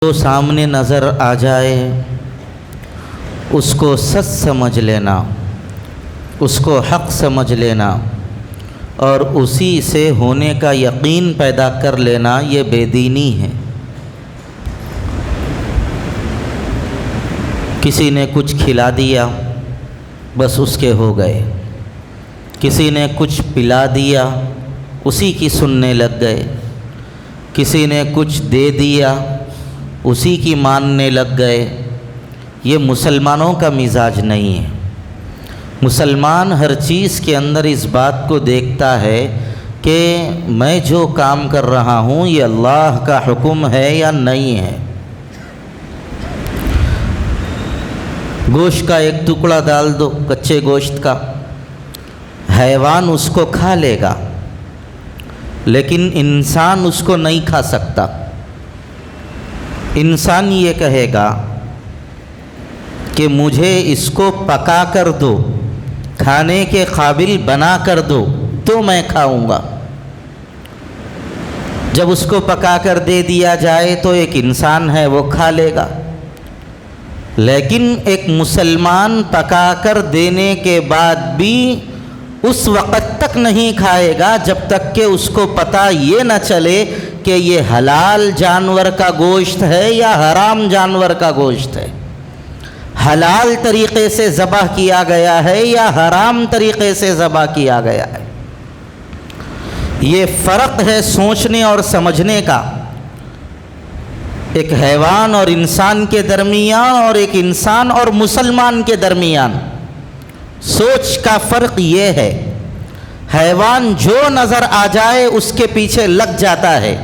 جو سامنے نظر آ جائے اس کو سچ سمجھ لینا، اس کو حق سمجھ لینا اور اسی سے ہونے کا یقین پیدا کر لینا، یہ بے دینی ہے۔ کسی نے کچھ کھلا دیا بس اس کے ہو گئے، کسی نے کچھ پلا دیا اسی کی سننے لگ گئے، کسی نے کچھ دے دیا اسی کی ماننے لگ گئے۔ یہ مسلمانوں کا مزاج نہیں ہے۔ مسلمان ہر چیز کے اندر اس بات کو دیکھتا ہے کہ میں جو کام کر رہا ہوں یہ اللہ کا حکم ہے یا نہیں ہے۔ گوشت کا ایک ٹکڑا ڈال دو، کچے گوشت کا، حیوان اس کو کھا لے گا لیکن انسان اس کو نہیں کھا سکتا۔ انسان یہ کہے گا کہ مجھے اس کو پکا کر دو، کھانے کے قابل بنا کر دو تو میں کھاؤں گا۔ جب اس کو پکا کر دے دیا جائے تو ایک انسان ہے وہ کھا لے گا، لیکن ایک مسلمان پکا کر دینے کے بعد بھی اس وقت تک نہیں کھائے گا جب تک کہ اس کو پتہ یہ نہ چلے کہ یہ حلال جانور کا گوشت ہے یا حرام جانور کا گوشت ہے، حلال طریقے سے ذبح کیا گیا ہے یا حرام طریقے سے ذبح کیا گیا ہے۔ یہ فرق ہے سوچنے اور سمجھنے کا، ایک حیوان اور انسان کے درمیان اور ایک انسان اور مسلمان کے درمیان۔ سوچ کا فرق یہ ہے، حیوان جو نظر آ جائے اس کے پیچھے لگ جاتا ہے،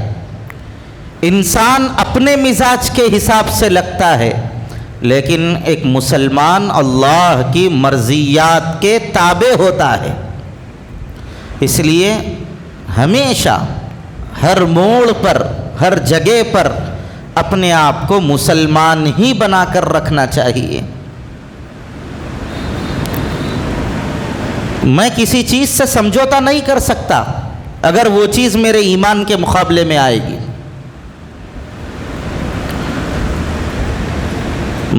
انسان اپنے مزاج کے حساب سے لگتا ہے، لیکن ایک مسلمان اللہ کی مرضیات کے تابع ہوتا ہے۔ اس لیے ہمیشہ ہر موڑ پر، ہر جگہ پر اپنے آپ کو مسلمان ہی بنا کر رکھنا چاہیے۔ میں کسی چیز سے سمجھوتا نہیں کر سکتا اگر وہ چیز میرے ایمان کے مقابلے میں آئے گی۔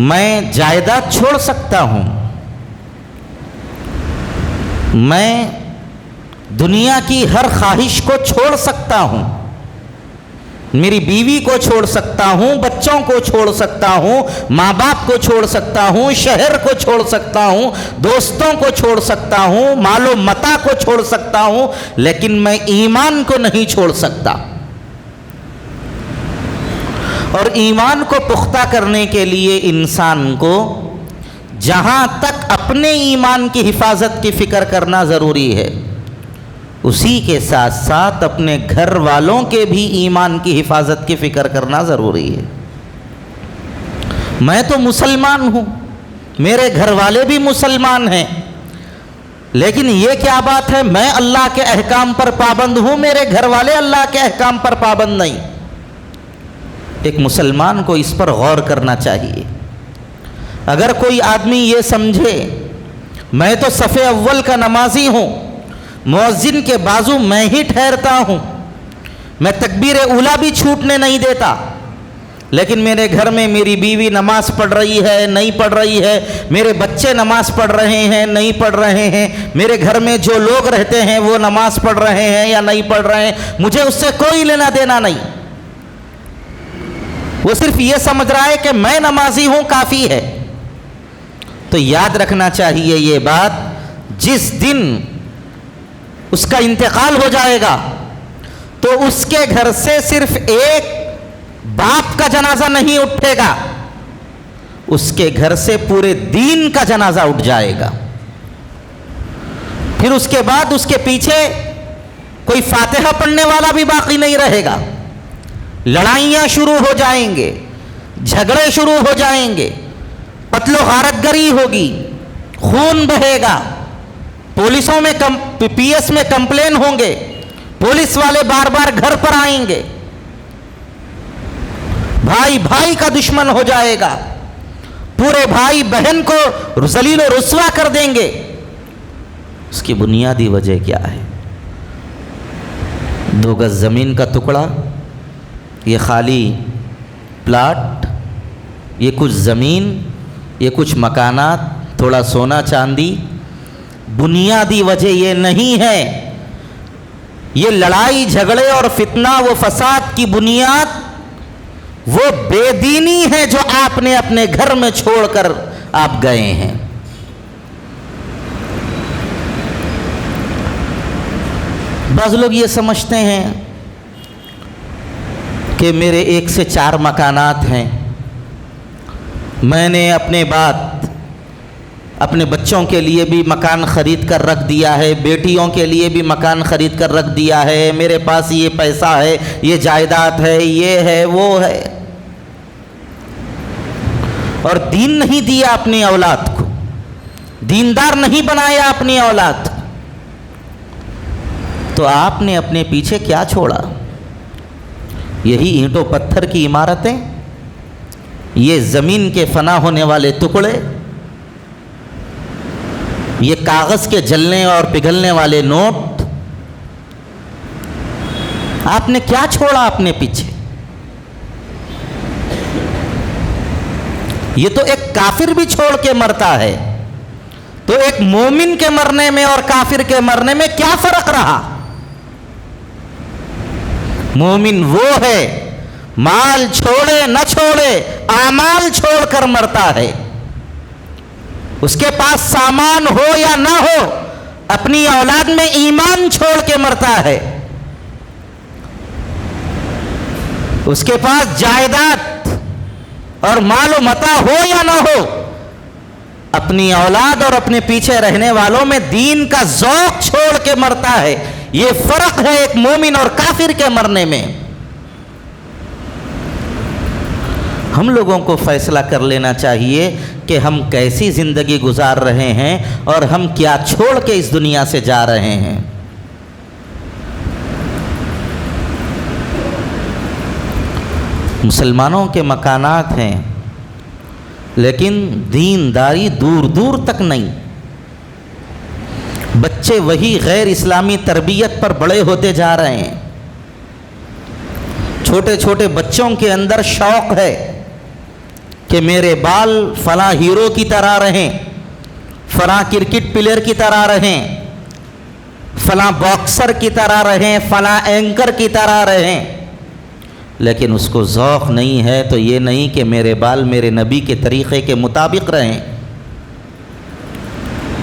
میں جائیداد چھوڑ سکتا ہوں، میں دنیا کی ہر خواہش کو چھوڑ سکتا ہوں، میری بیوی کو چھوڑ سکتا ہوں، بچوں کو چھوڑ سکتا ہوں، ماں باپ کو چھوڑ سکتا ہوں، شہر کو چھوڑ سکتا ہوں، دوستوں کو چھوڑ سکتا ہوں، مال و متاع کو چھوڑ سکتا ہوں، لیکن میں ایمان کو نہیں چھوڑ سکتا۔ اور ایمان کو پختہ کرنے کے لیے انسان کو جہاں تک اپنے ایمان کی حفاظت کی فکر کرنا ضروری ہے، اسی کے ساتھ ساتھ اپنے گھر والوں کے بھی ایمان کی حفاظت کی فکر کرنا ضروری ہے۔ میں تو مسلمان ہوں، میرے گھر والے بھی مسلمان ہیں، لیکن یہ کیا بات ہے میں اللہ کے احکام پر پابند ہوں، میرے گھر والے اللہ کے احکام پر پابند نہیں۔ ایک مسلمان کو اس پر غور کرنا چاہیے۔ اگر کوئی آدمی یہ سمجھے میں تو صف اول کا نمازی ہوں، مؤذن کے بازو میں ہی ٹھہرتا ہوں، میں تکبیر اولیٰ بھی چھوٹنے نہیں دیتا، لیکن میرے گھر میں میری بیوی نماز پڑھ رہی ہے نہیں پڑھ رہی ہے، میرے بچے نماز پڑھ رہے ہیں نہیں پڑھ رہے ہیں، میرے گھر میں جو لوگ رہتے ہیں وہ نماز پڑھ رہے ہیں یا نہیں پڑھ رہے ہیں، مجھے اس سے کوئی لینا دینا نہیں۔ وہ صرف یہ سمجھ رہا ہے کہ میں نمازی ہوں کافی ہے۔ تو یاد رکھنا چاہیے یہ بات، جس دن اس کا انتقال ہو جائے گا تو اس کے گھر سے صرف ایک باپ کا جنازہ نہیں اٹھے گا، اس کے گھر سے پورے دین کا جنازہ اٹھ جائے گا۔ پھر اس کے بعد اس کے پیچھے کوئی فاتحہ پڑھنے والا بھی باقی نہیں رہے گا، لڑائیاں شروع ہو جائیں گے، جھگڑے شروع ہو جائیں گے، قتل و غارت گری ہوگی، خون بہے گا، پولیسوں میں پی ایس میں کمپلین ہوں گے، پولیس والے بار بار گھر پر آئیں گے، بھائی بھائی کا دشمن ہو جائے گا، پورے بھائی بہن کو ذلیل و رسوا کر دیں گے۔ اس کی بنیادی وجہ کیا ہے؟ 2 گز زمین کا ٹکڑا، یہ خالی پلاٹ، یہ کچھ زمین، یہ کچھ مکانات، تھوڑا سونا چاندی، بنیادی وجہ یہ نہیں ہے۔ یہ لڑائی جھگڑے اور فتنہ و فساد کی بنیاد وہ بے دینی ہے جو آپ نے اپنے گھر میں چھوڑ کر آپ گئے ہیں۔ بعض لوگ یہ سمجھتے ہیں کہ میرے 1 سے 4 مکانات ہیں، میں نے اپنے بعد اپنے بچوں کے لیے بھی مکان خرید کر رکھ دیا ہے، بیٹیوں کے لیے بھی مکان خرید کر رکھ دیا ہے، میرے پاس یہ پیسہ ہے، یہ جائیداد ہے، یہ ہے، وہ ہے، اور دین نہیں دیا اپنی اولاد کو، دیندار نہیں بنایا اپنی اولاد کو، تو آپ نے اپنے پیچھے کیا چھوڑا؟ یہی اینٹوں پتھر کی عمارتیں، یہ زمین کے فنا ہونے والے ٹکڑے، یہ کاغذ کے جلنے اور پگھلنے والے نوٹ، آپ نے کیا چھوڑا اپنے پیچھے؟ یہ تو ایک کافر بھی چھوڑ کے مرتا ہے، تو ایک مومن کے مرنے میں اور کافر کے مرنے میں کیا فرق رہا؟ مومن وہ ہے مال چھوڑے نہ چھوڑے اعمال چھوڑ کر مرتا ہے، اس کے پاس سامان ہو یا نہ ہو اپنی اولاد میں ایمان چھوڑ کے مرتا ہے، اس کے پاس جائیداد اور مال و متاع ہو یا نہ ہو اپنی اولاد اور اپنے پیچھے رہنے والوں میں دین کا ذوق چھوڑ کے مرتا ہے۔ یہ فرق ہے ایک مومن اور کافر کے مرنے میں۔ ہم لوگوں کو فیصلہ کر لینا چاہیے کہ ہم کیسی زندگی گزار رہے ہیں اور ہم کیا چھوڑ کے اس دنیا سے جا رہے ہیں۔ مسلمانوں کے مکانات ہیں لیکن دینداری دور دور تک نہیں، بچے وہی غیر اسلامی تربیت پر بڑے ہوتے جا رہے ہیں۔ چھوٹے چھوٹے بچوں کے اندر شوق ہے کہ میرے بال فلاں ہیرو کی طرح رہیں، فلاں کرکٹ پلیئر کی طرح رہیں، فلاں باکسر کی طرح رہیں، فلاں اینکر کی طرح رہیں، لیکن اس کو ذوق نہیں ہے تو یہ نہیں کہ میرے بال میرے نبی کے طریقے کے مطابق رہیں۔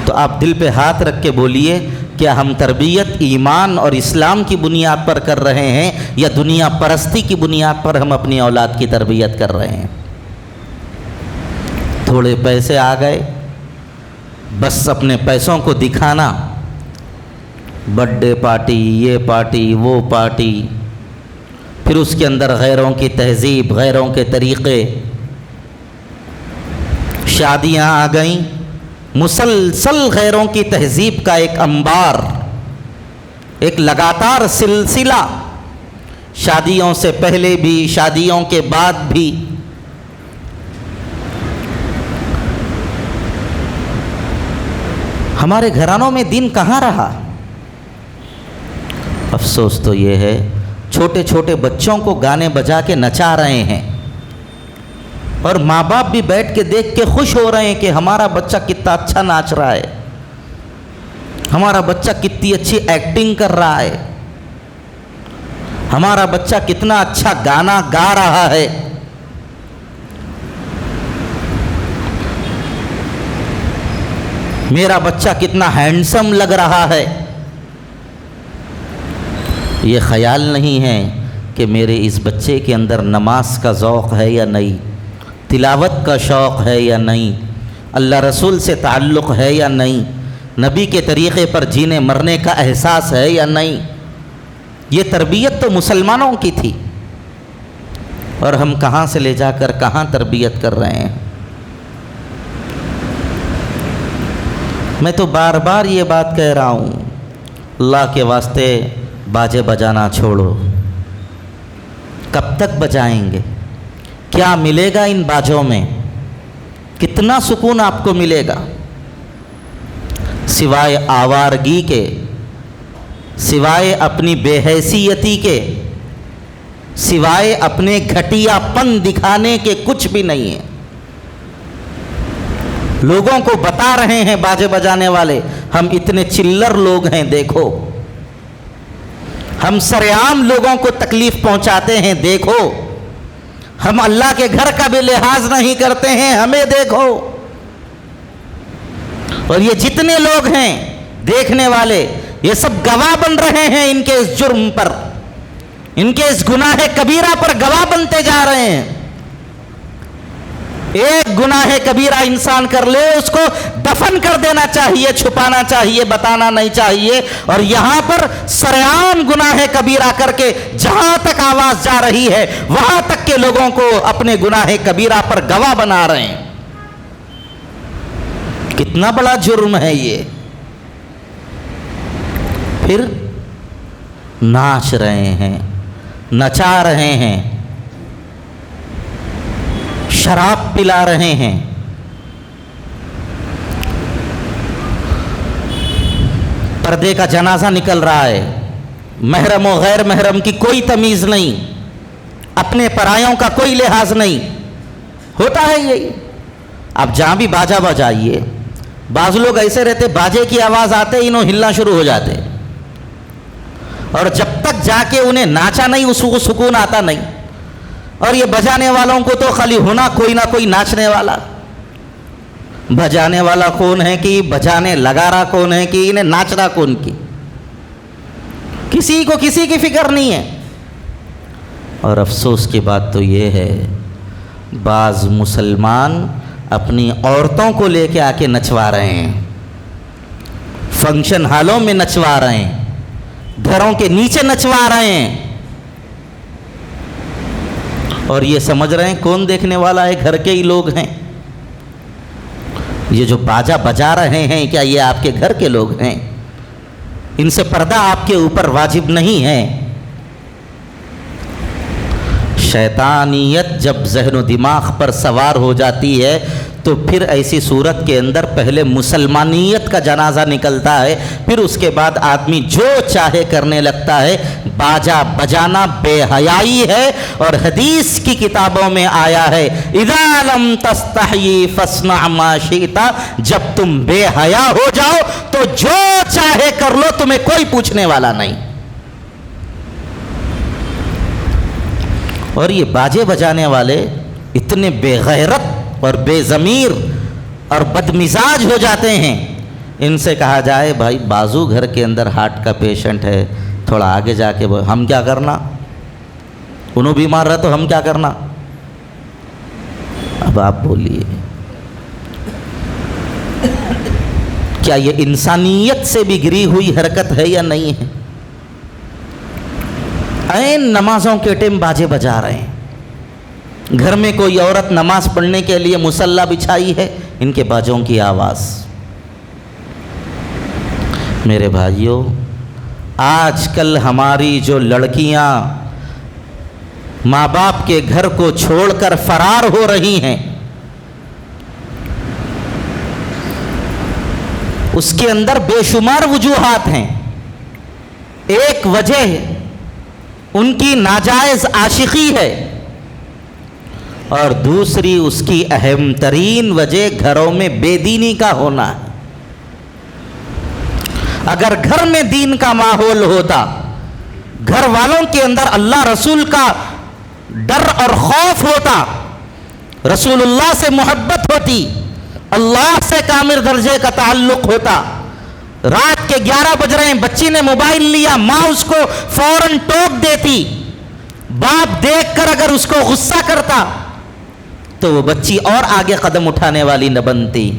تو آپ دل پہ ہاتھ رکھ کے بولیے، کیا ہم تربیت ایمان اور اسلام کی بنیاد پر کر رہے ہیں یا دنیا پرستی کی بنیاد پر ہم اپنی اولاد کی تربیت کر رہے ہیں؟ تھوڑے پیسے آ گئے، بس اپنے پیسوں کو دکھانا، برتھ ڈے پارٹی، یہ پارٹی، وہ پارٹی، پھر اس کے اندر غیروں کی تہذیب، غیروں کے طریقے، شادیاں آ گئیں، مسلسل غیروں کی تہذیب کا ایک انبار، ایک لگاتار سلسلہ، شادیوں سے پہلے بھی، شادیوں کے بعد بھی۔ ہمارے گھرانوں میں دین کہاں رہا؟ افسوس تو یہ ہے چھوٹے چھوٹے بچوں کو گانے بجا کے نچا رہے ہیں، اور ماں باپ بھی بیٹھ کے دیکھ کے خوش ہو رہے ہیں کہ ہمارا بچہ کتنا اچھا ناچ رہا ہے، ہمارا بچہ کتنی اچھی ایکٹنگ کر رہا ہے، ہمارا بچہ کتنا اچھا گانا گا رہا ہے۔ میرا بچہ کتنا ہینڈسم لگ رہا ہے۔ یہ خیال نہیں ہے کہ میرے اس بچے کے اندر نماز کا ذوق ہے یا نہیں، تلاوت کا شوق ہے یا نہیں، اللہ رسول سے تعلق ہے یا نہیں، نبی کے طریقے پر جینے مرنے کا احساس ہے یا نہیں۔ یہ تربیت تو مسلمانوں کی تھی، اور ہم کہاں سے لے جا کر کہاں تربیت کر رہے ہیں۔ میں تو بار بار یہ بات کہہ رہا ہوں، اللہ کے واسطے باجے بجانا چھوڑو۔ کب تک بجائیں گے؟ کیا ملے گا ان باجوں میں؟ کتنا سکون آپ کو ملے گا؟ سوائے آوارگی کے، سوائے اپنی بے حیثیتی کے، سوائے اپنے گھٹیا پن دکھانے کے کچھ بھی نہیں ہے۔ لوگوں کو بتا رہے ہیں باجے بجانے والے، ہم اتنے چلر لوگ ہیں، دیکھو ہم سرعام لوگوں کو تکلیف پہنچاتے ہیں، دیکھو ہم اللہ کے گھر کا بھی لحاظ نہیں کرتے ہیں، ہمیں دیکھو۔ اور یہ جتنے لوگ ہیں دیکھنے والے، یہ سب گواہ بن رہے ہیں ان کے اس جرم پر، ان کے اس گناہ کبیرہ پر گواہ بنتے جا رہے ہیں۔ ایک گناہ کبیرہ انسان کر لے، اس کو دفن کر دینا چاہیے، چھپانا چاہیے، بتانا نہیں چاہیے۔ اور یہاں پر سرعام گناہ کبیرہ کر کے جہاں تک آواز جا رہی ہے وہاں تک کے لوگوں کو اپنے گناہ کبیرہ پر گواہ بنا رہے ہیں۔ کتنا بڑا جرم ہے یہ۔ پھر ناچ رہے ہیں، نچا رہے ہیں، شراب پلا رہے ہیں، پردے کا جنازہ نکل رہا ہے، محرم و غیر محرم کی کوئی تمیز نہیں، اپنے پرایوں کا کوئی لحاظ نہیں، ہوتا ہے یہی۔ اب جہاں بھی باجا بجائیے، بعض لوگ ایسے رہتے باجے کی آواز آتے ہی انہوں ہلنا شروع ہو جاتے، اور جب تک جا کے انہیں ناچا نہیں اس کو سکون آتا نہیں۔ اور یہ بجانے والوں کو تو خالی ہونا کوئی نہ کوئی ناچنے والا، بجانے والا کون ہے کہ بجانے لگا رہا کون ہے کہ انہیں ناچنا کون کی، کسی کو کسی کی فکر نہیں ہے۔ اور افسوس کی بات تو یہ ہے بعض مسلمان اپنی عورتوں کو لے کے آ کے نچوا رہے ہیں، فنکشن ہالوں میں نچوا رہے ہیں، گھروں کے نیچے نچوا رہے ہیں، اور یہ سمجھ رہے ہیں کون دیکھنے والا ہے، گھر کے ہی لوگ ہیں۔ یہ جو باجا بجا رہے ہیں کیا یہ آپ کے گھر کے لوگ ہیں؟ ان سے پردہ آپ کے اوپر واجب نہیں ہے۔ شیطانیت جب ذہن و دماغ پر سوار ہو جاتی ہے تو پھر ایسی صورت کے اندر پہلے مسلمانیت کا جنازہ نکلتا ہے، پھر اس کے بعد آدمی جو چاہے کرنے لگتا ہے۔ باجا بجانا بے حیائی ہے، اور حدیث کی کتابوں میں آیا ہے اذا لم تستحی فاصنع ما شئت، جب تم بے حیا ہو جاؤ تو جو چاہے کر لو، تمہیں کوئی پوچھنے والا نہیں۔ اور یہ باجے بجانے والے اتنے بے غیرت اور بے ضمیر اور بدمزاج ہو جاتے ہیں، ان سے کہا جائے بھائی بازو گھر کے اندر ہارٹ کا پیشنٹ ہے، تھوڑا آگے جا کے ہم کیا کرنا، انہوں بیمار رہے تو ہم کیا کرنا۔ اب آپ بولیے کیا یہ انسانیت سے بھی گری ہوئی حرکت ہے یا نہیں ہے؟ عین نمازوں کے ٹائم باجے بجا رہے ہیں، گھر میں کوئی عورت نماز پڑھنے کے لیے مصلی بچھائی ہے، ان کے باجوں کی آواز۔ میرے بھائیوں، آج کل ہماری جو لڑکیاں ماں باپ کے گھر کو چھوڑ کر فرار ہو رہی ہیں، اس کے اندر بے شمار وجوہات ہیں۔ ایک وجہ ان کی ناجائز عاشقی ہے، اور دوسری اس کی اہم ترین وجہ گھروں میں بے دینی کا ہونا ہے۔ اگر گھر میں دین کا ماحول ہوتا، گھر والوں کے اندر اللہ رسول کا ڈر اور خوف ہوتا، رسول اللہ سے محبت ہوتی، اللہ سے کامل درجے کا تعلق ہوتا، رات کے 11 بج رہے ہیں، بچی نے موبائل لیا، ماں اس کو فوراً ٹوک دیتی، باپ دیکھ کر اگر اس کو غصہ کرتا تو وہ بچی اور آگے قدم اٹھانے والی نہ بنتی۔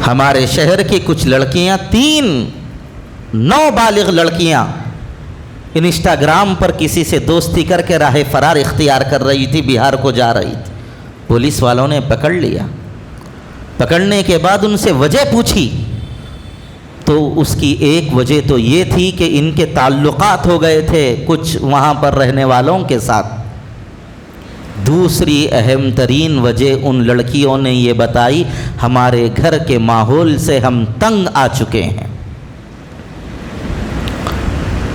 ہمارے شہر کی کچھ لڑکیاں، 3 نوبالغ لڑکیاں انسٹاگرام پر کسی سے دوستی کر کے راہ فرار اختیار کر رہی تھی، بہار کو جا رہی تھی، پولیس والوں نے پکڑ لیا۔ پکڑنے کے بعد ان سے وجہ پوچھی تو اس کی ایک وجہ تو یہ تھی کہ ان کے تعلقات ہو گئے تھے کچھ وہاں پر رہنے والوں کے ساتھ۔ دوسری اہم ترین وجہ ان لڑکیوں نے یہ بتائی، ہمارے گھر کے ماحول سے ہم تنگ آ چکے ہیں،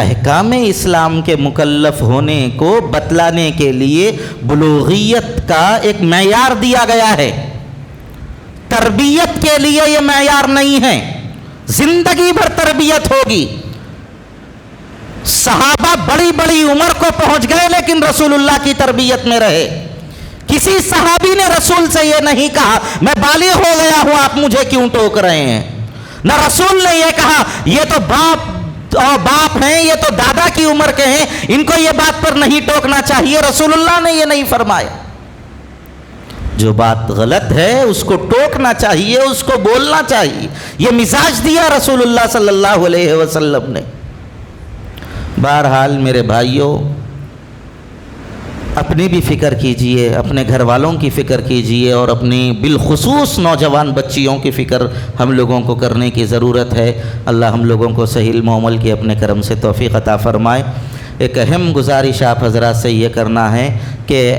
احکام اسلام کے مکلف ہونے کو بتلانے کے لیے بلوغیت کا ایک معیار دیا گیا ہے. تربیت کے لیے یہ معیار نہیں ہے، زندگی بھر تربیت ہوگی. صحابہ بڑی بڑی عمر کو پہنچ گئے لیکن رسول اللہ کی تربیت میں رہے. کسی صحابی نے رسول سے یہ نہیں کہا میں بالغ ہو گیا ہوں آپ مجھے کیوں ٹوک رہے ہیں. نہ رسول نے یہ کہا یہ تو باپ ہیں، یہ تو دادا کی عمر کے ہیں، ان کو یہ بات پر نہیں ٹوکنا چاہیے. رسول اللہ نے یہ نہیں فرمایا. جو بات غلط ہے اس کو ٹوکنا چاہیے، اس کو بولنا چاہیے. یہ مزاج دیا رسول اللہ صلی اللہ علیہ وسلم نے. بہرحال میرے بھائیوں، اپنی بھی فکر کیجئے، اپنے گھر والوں کی فکر کیجئے، اور اپنی بالخصوص نوجوان بچیوں کی فکر ہم لوگوں کو کرنے کی ضرورت ہے. اللہ ہم لوگوں کو صحیح علم و عمل کی اپنے کرم سے توفیق عطا فرمائے. ایک اہم گزارش آپ حضرات سے یہ کرنا ہے کہ